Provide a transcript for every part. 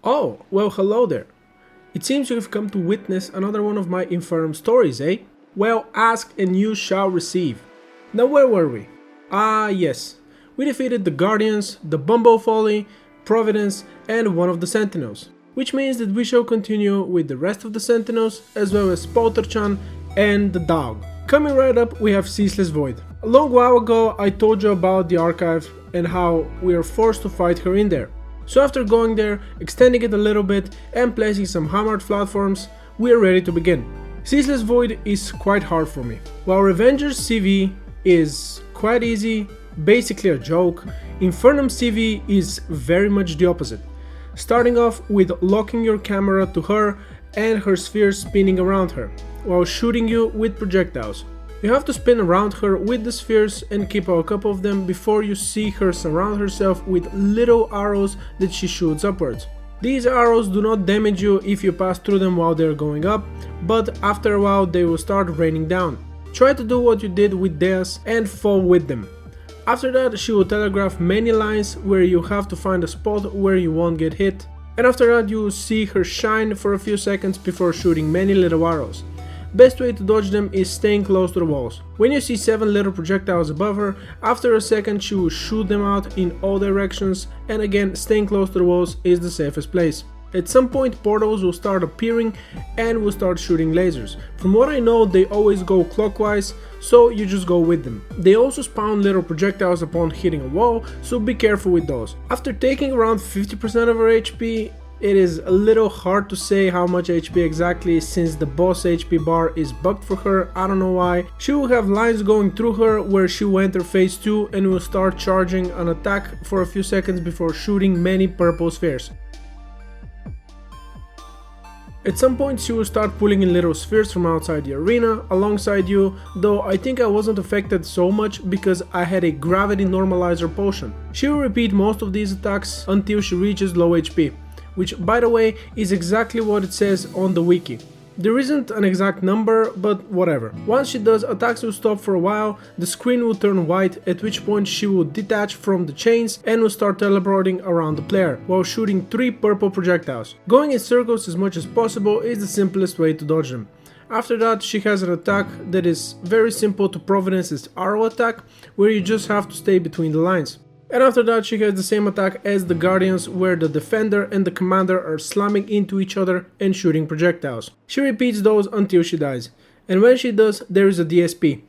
Oh, well, hello there. It seems you have come to witness another one of my Infernum stories, eh? Well, ask and you shall receive. Now where were we? Ah, yes. We defeated the Guardians, the Bumble Folly, Providence, and one of the Sentinels. Which means that we shall continue with the rest of the Sentinels, as well as Polterchan and the dog. Coming right up, we have Ceaseless Void. A long while ago, I told you about the archive and how we are forced to fight her in there. So after going there, extending it a little bit and placing some hammered platforms, we are ready to begin. Ceaseless Void is quite hard for me. While Revenger's CV is quite easy, basically a joke, Infernum CV is very much the opposite. Starting off with locking your camera to her and her spheres spinning around her, while shooting you with projectiles. You have to spin around her with the spheres and keep a couple of them before you see her surround herself with little arrows that she shoots upwards. These arrows do not damage you if you pass through them while they are going up, but after a while they will start raining down. Try to do what you did with Deus and fall with them. After that, she will telegraph many lines where you have to find a spot where you won't get hit, and after that you will see her shine for a few seconds before shooting many little arrows. Best way to dodge them is staying close to the walls. When you see 7 little projectiles above her, after a second she will shoot them out in all directions, and again staying close to the walls is the safest place. At some point portals will start appearing and will start shooting lasers. From what I know, they always go clockwise, so you just go with them. They also spawn little projectiles upon hitting a wall, so be careful with those. After taking around 50% of her HP, it is a little hard to say how much HP exactly since the boss HP bar is bugged for her, I don't know why. She will have lines going through her where she will enter phase 2 and will start charging an attack for a few seconds before shooting many purple spheres. At some point she will start pulling in little spheres from outside the arena alongside you, though I think I wasn't affected so much because I had a gravity normalizer potion. She will repeat most of these attacks until she reaches low HP, which by the way is exactly what it says on the wiki. There isn't an exact number, but whatever. Once she does, attacks will stop for a while, the screen will turn white, at which point she will detach from the chains and will start teleporting around the player, while shooting 3 purple projectiles. Going in circles as much as possible is the simplest way to dodge them. After that, she has an attack that is very simple to Providence's arrow attack, where you just have to stay between the lines. And after that she has the same attack as the Guardians, where the Defender and the Commander are slamming into each other and shooting projectiles. She repeats those until she dies, and when she does there is a DSP.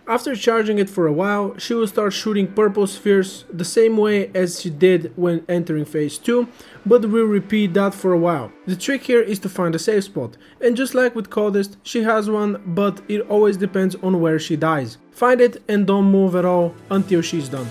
After charging it for a while, she will start shooting purple spheres the same way as she did when entering phase 2, but will repeat that for a while. The trick here is to find a safe spot, and just like with Coldest, she has one, but it always depends on where she dies. Find it and don't move at all until she's done.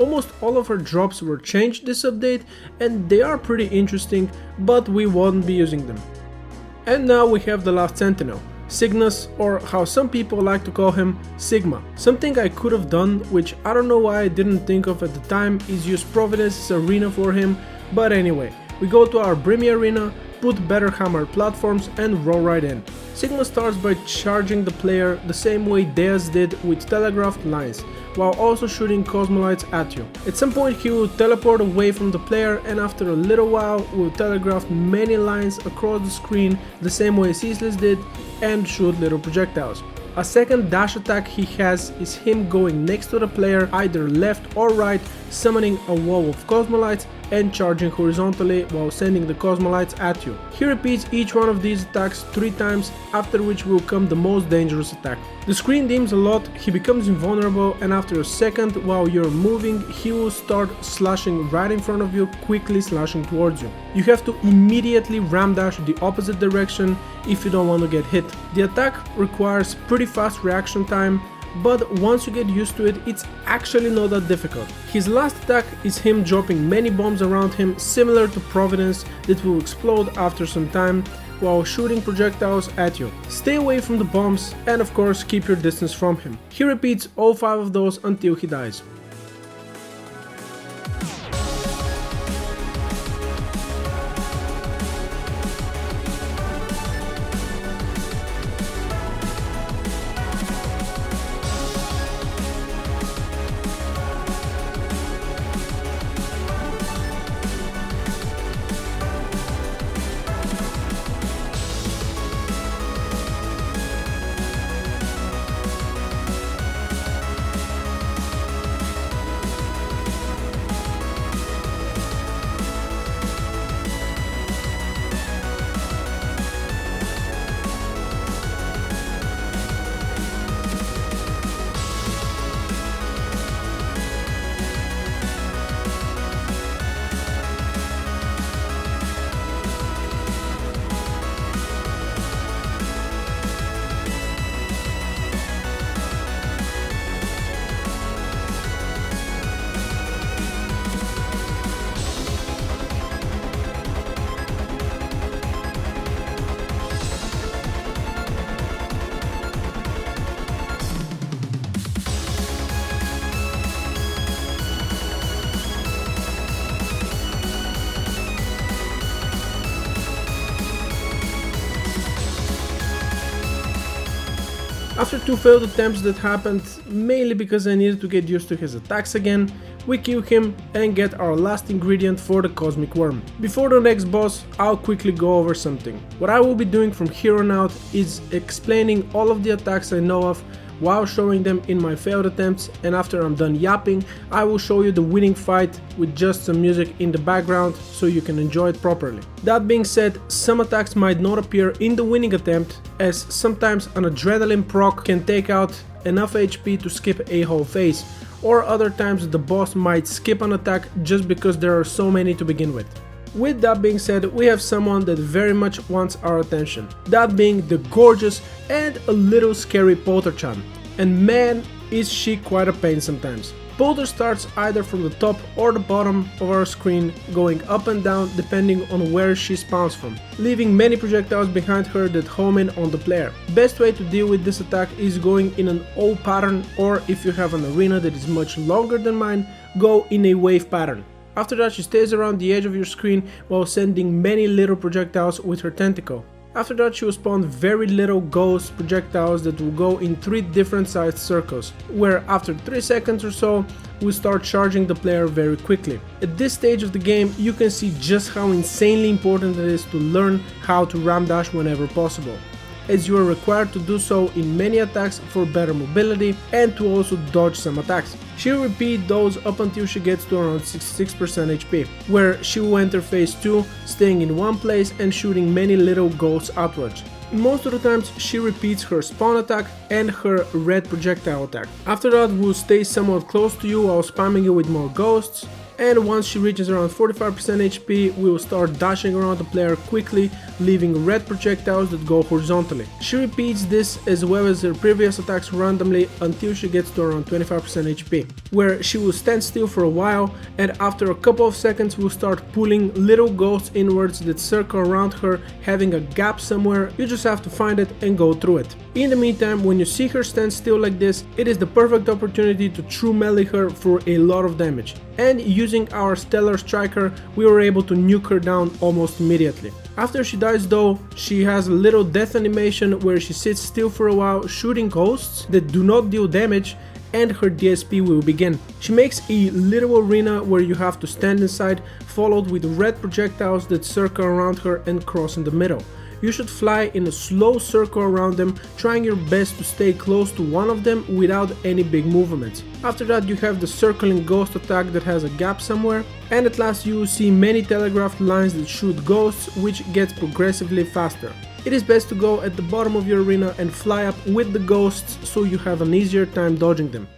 Almost all of her drops were changed this update and they are pretty interesting, but we won't be using them. And now we have the last Sentinel, Cygnus, or how some people like to call him, Sigma. Something I could have done, which I don't know why I didn't think of at the time, is use Providence's arena for him, but anyway, we go to our Brimy arena, put better hammer platforms and roll right in. Sigma starts by charging the player the same way Deus did with telegraphed lines, while also shooting cosmolites at you. At some point he will teleport away from the player and after a little while will telegraph many lines across the screen the same way Ceaseless did and shoot little projectiles. A second dash attack he has is him going next to the player either left or right, summoning a wall of cosmolites and charging horizontally while sending the cosmolites at you. He repeats each one of these attacks 3 times, after which will come the most dangerous attack. The screen dims a lot, he becomes invulnerable, and after a second while you're moving he will start slashing right in front of you, quickly slashing towards you. You have to immediately ram dash the opposite direction if you don't want to get hit. The attack requires pretty fast reaction time, but once you get used to it, it's actually not that difficult. His last attack is him dropping many bombs around him, similar to Providence, that will explode after some time while shooting projectiles at you. Stay away from the bombs and of course keep your distance from him. He repeats all 5 of those until he dies. After 2 failed attempts that happened mainly because I needed to get used to his attacks again, we kill him and get our last ingredient for the Cosmic Worm. Before the next boss, I'll quickly go over something. What I will be doing from here on out is explaining all of the attacks I know of while showing them in my failed attempts, and after I'm done yapping, I will show you the winning fight with just some music in the background so you can enjoy it properly. That being said, some attacks might not appear in the winning attempt, as sometimes an adrenaline proc can take out enough HP to skip a whole phase, or other times the boss might skip an attack just because there are so many to begin with. With that being said, we have someone that very much wants our attention, that being the gorgeous and a little scary Polter-chan. And man, is she quite a pain sometimes. Polter starts either from the top or the bottom of our screen, going up and down depending on where she spawns from, leaving many projectiles behind her that home in on the player. Best way to deal with this attack is going in an O pattern, or if you have an arena that is much longer than mine, go in a wave pattern. After that she stays around the edge of your screen while sending many little projectiles with her tentacle. After that she will spawn very little ghost projectiles that will go in 3 different sized circles, where after 3 seconds or so we start charging the player very quickly. At this stage of the game you can see just how insanely important it is to learn how to ram dash whenever possible, as you are required to do so in many attacks for better mobility and to also dodge some attacks. She'll repeat those up until she gets to around 66% HP, where she will enter phase 2, staying in one place and shooting many little ghosts outwards. Most of the times she repeats her spawn attack and her red projectile attack. After that we'll stay somewhat close to you while spamming you with more ghosts, and once she reaches around 45% HP, we will start dashing around the player quickly, leaving red projectiles that go horizontally. She repeats this as well as her previous attacks randomly until she gets to around 25% HP, where she will stand still for a while, and after a couple of seconds will start pulling little ghosts inwards that circle around her, having a gap somewhere. You just have to find it and go through it. In the meantime, when you see her stand still like this, it is the perfect opportunity to true melee her for a lot of damage. And using our Stellar Striker, we were able to nuke her down almost immediately. After she dies though, she has a little death animation where she sits still for a while shooting ghosts that do not deal damage, and her DSP will begin. She makes a little arena where you have to stand inside, followed with red projectiles that circle around her and cross in the middle. You should fly in a slow circle around them, trying your best to stay close to one of them without any big movements. After that you have the circling ghost attack that has a gap somewhere, and at last you will see many telegraphed lines that shoot ghosts, which gets progressively faster. It is best to go at the bottom of your arena and fly up with the ghosts so you have an easier time dodging them.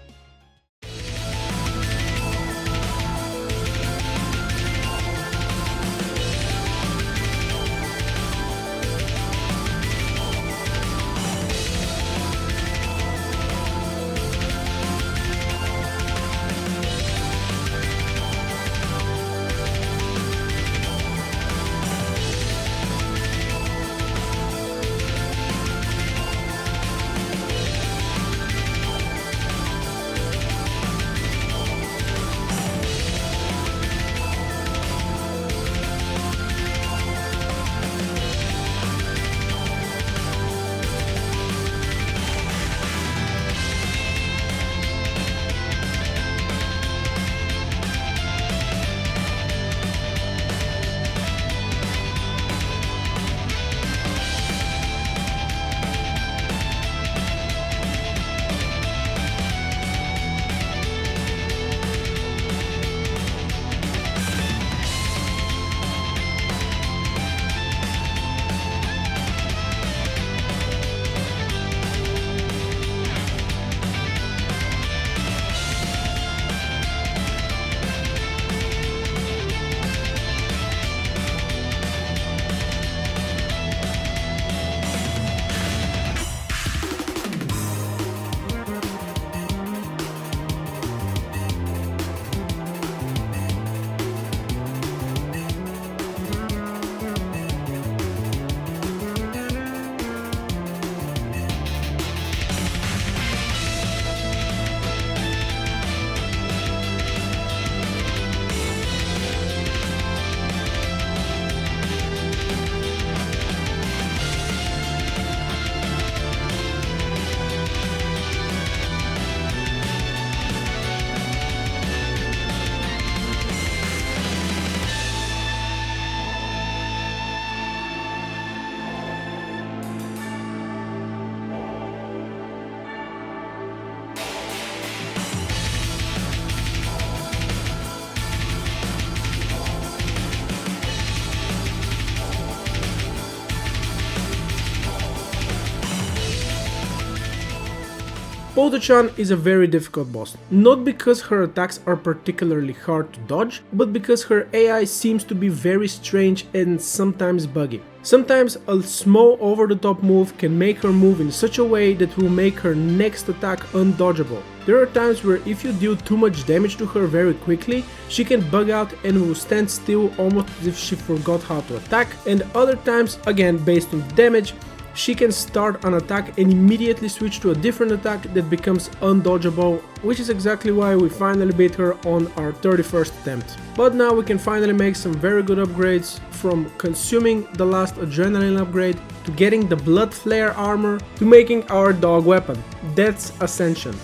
Poltochan is a very difficult boss, not because her attacks are particularly hard to dodge, but because her AI seems to be very strange and sometimes buggy. Sometimes a small over-the-top move can make her move in such a way that will make her next attack undodgeable. There are times where if you deal too much damage to her very quickly, she can bug out and will stand still almost as if she forgot how to attack, and other times, again based on damage, she can start an attack and immediately switch to a different attack that becomes undodgeable, which is exactly why we finally beat her on our 31st attempt. But now we can finally make some very good upgrades, from consuming the last adrenaline upgrade, to getting the blood flare armor, to making our dog weapon. That's Ascension.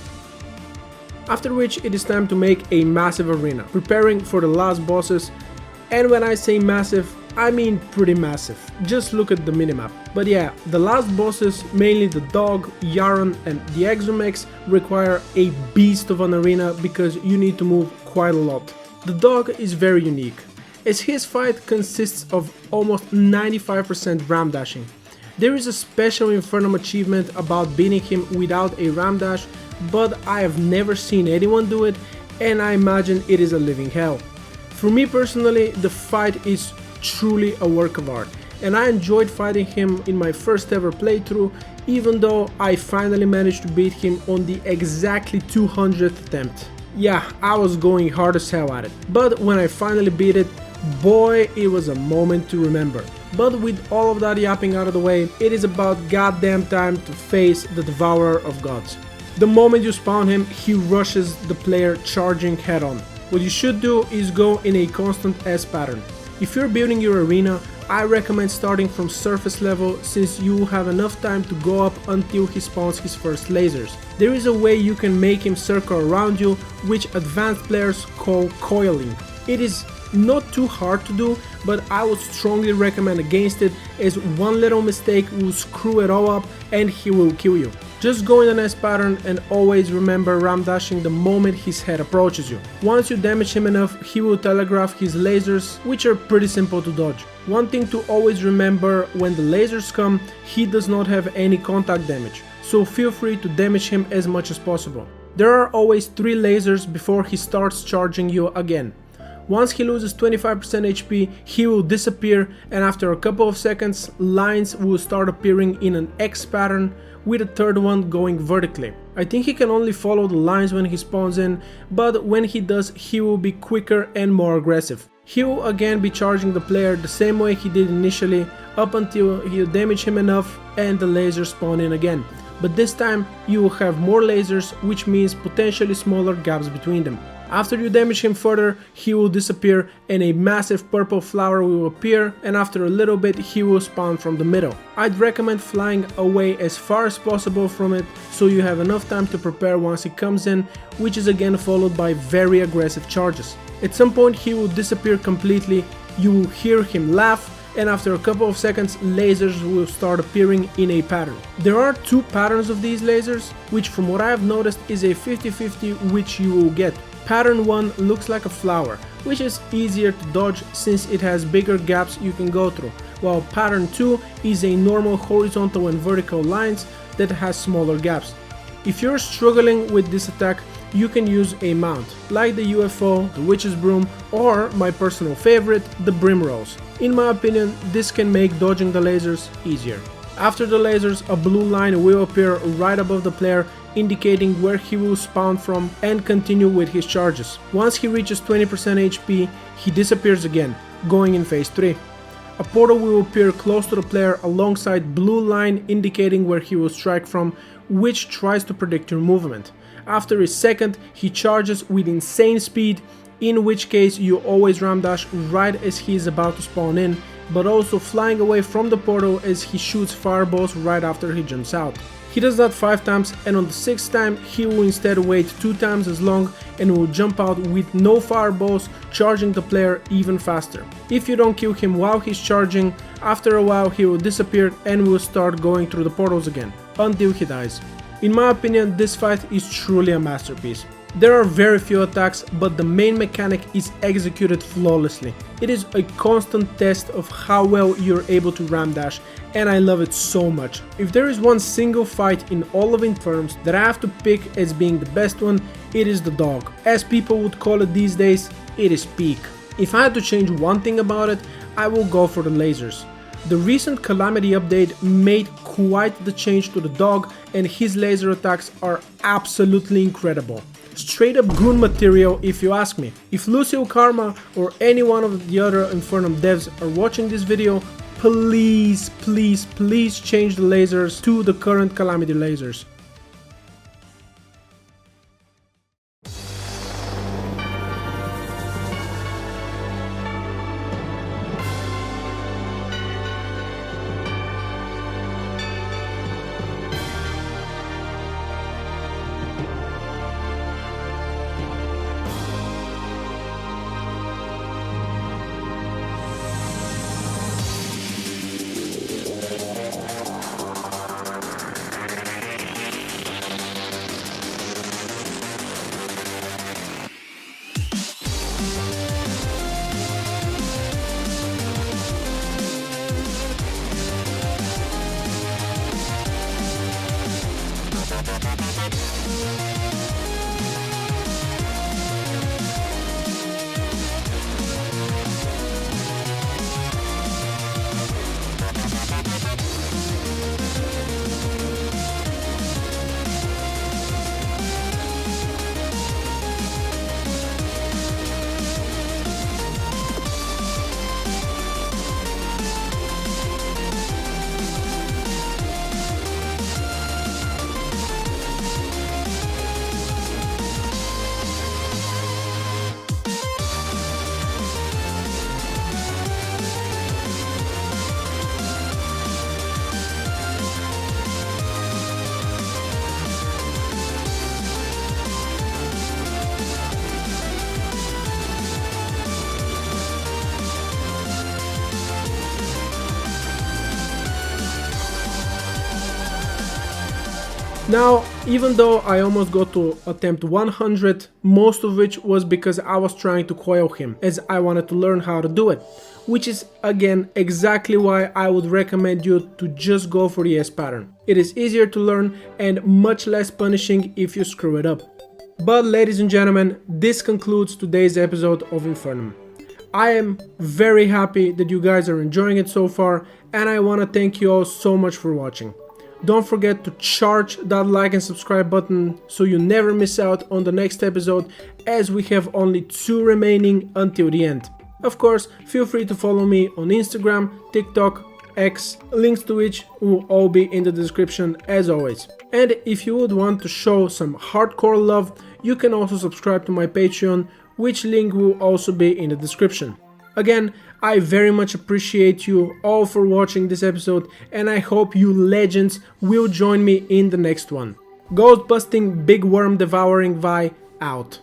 After which it is time to make a massive arena, preparing for the last bosses, and when I say massive, I mean pretty massive. Just look at the minimap. But yeah, the last bosses, mainly the dog, Yaron and the Exomex, require a beast of an arena because you need to move quite a lot. The dog is very unique, as his fight consists of almost 95% ram dashing. There is a special Infernum achievement about beating him without a ram dash, but I have never seen anyone do it, and I imagine it is a living hell. For me personally, the fight is truly a work of art, and I enjoyed fighting him in my first ever playthrough, even though I finally managed to beat him on the exactly 200th attempt. Yeah, I was going hard as hell at it, but when I finally beat it, boy, it was a moment to remember. But with all of that yapping out of the way, it is about goddamn time to face the Devourer of Gods. The moment you spawn him, he rushes the player charging head on. What you should do is go in a constant S pattern. If you're building your arena, I recommend starting from surface level, since you have enough time to go up until he spawns his first lasers. There is a way you can make him circle around you, which advanced players call coiling. It is not too hard to do, but I would strongly recommend against it, as one little mistake will screw it all up and he will kill you. Just go in an S pattern and always remember ram dashing the moment his head approaches you. Once you damage him enough, he will telegraph his lasers, which are pretty simple to dodge. One thing to always remember: when the lasers come, he does not have any contact damage, so feel free to damage him as much as possible. There are always 3 lasers before he starts charging you again. Once he loses 25% HP, he will disappear, and after a couple of seconds, lines will start appearing in an X pattern, with a third one going vertically. I think he can only follow the lines when he spawns in, but when he does, he will be quicker and more aggressive. He will again be charging the player the same way he did initially, up until you damage him enough and the lasers spawn in again. But this time you will have more lasers, which means potentially smaller gaps between them. After you damage him further, he will disappear and a massive purple flower will appear, and after a little bit he will spawn from the middle. I'd recommend flying away as far as possible from it, so you have enough time to prepare once he comes in, which is again followed by very aggressive charges. At some point he will disappear completely, you will hear him laugh, and after a couple of seconds lasers will start appearing in a pattern. There are 2 patterns of these lasers, which from what I have noticed is a 50-50 which you will get. Pattern 1 looks like a flower, which is easier to dodge since it has bigger gaps you can go through, while pattern 2 is a normal horizontal and vertical lines that has smaller gaps. If you're struggling with this attack, you can use a mount, like the UFO, the Witch's Broom, or my personal favorite, the Brimrose. In my opinion, this can make dodging the lasers easier. After the lasers, a blue line will appear right above the player, indicating where he will spawn from and continue with his charges. Once he reaches 20% HP, he disappears again, going in phase 3. A portal will appear close to the player alongside blue line indicating where he will strike from, which tries to predict your movement. After a second, he charges with insane speed, in which case you always ram dash right as he is about to spawn in, but also flying away from the portal as he shoots fireballs right after he jumps out. He does that 5 times, and on the 6th time he will instead wait 2 times as long and will jump out with no fireballs, charging the player even faster. If you don't kill him while he's charging, after a while he will disappear and will start going through the portals again, until he dies. In my opinion, this fight is truly a masterpiece. There are very few attacks, but the main mechanic is executed flawlessly. It is a constant test of how well you're able to ram dash, and I love it so much. If there is one single fight in all of Infernums that I have to pick as being the best one, it is the dog. As people would call it these days, it is peak. If I had to change one thing about it, I will go for the lasers. The recent Calamity update made quite the change to the dog, and his laser attacks are absolutely incredible. Straight up goon material if you ask me. If Lucio Karma or any one of the other Infernum devs are watching this video, please change the lasers to the current Calamity lasers. Now, even though I almost got to attempt 100, most of which was because I was trying to coil him, as I wanted to learn how to do it, which is again exactly why I would recommend you to just go for the S pattern. It is easier to learn and much less punishing if you screw it up. But ladies and gentlemen, this concludes today's episode of Infernum. I am very happy that you guys are enjoying it so far, and I want to thank you all so much for watching. Don't forget to charge that like and subscribe button so you never miss out on the next episode, as we have only 2 remaining until the end. Of course, feel free to follow me on Instagram, TikTok, X, links to which will all be in the description as always. And if you would want to show some hardcore love, you can also subscribe to my Patreon, which link will also be in the description. Again, I very much appreciate you all for watching this episode, and I hope you legends will join me in the next one. Ghost busting, big worm devouring Vi out.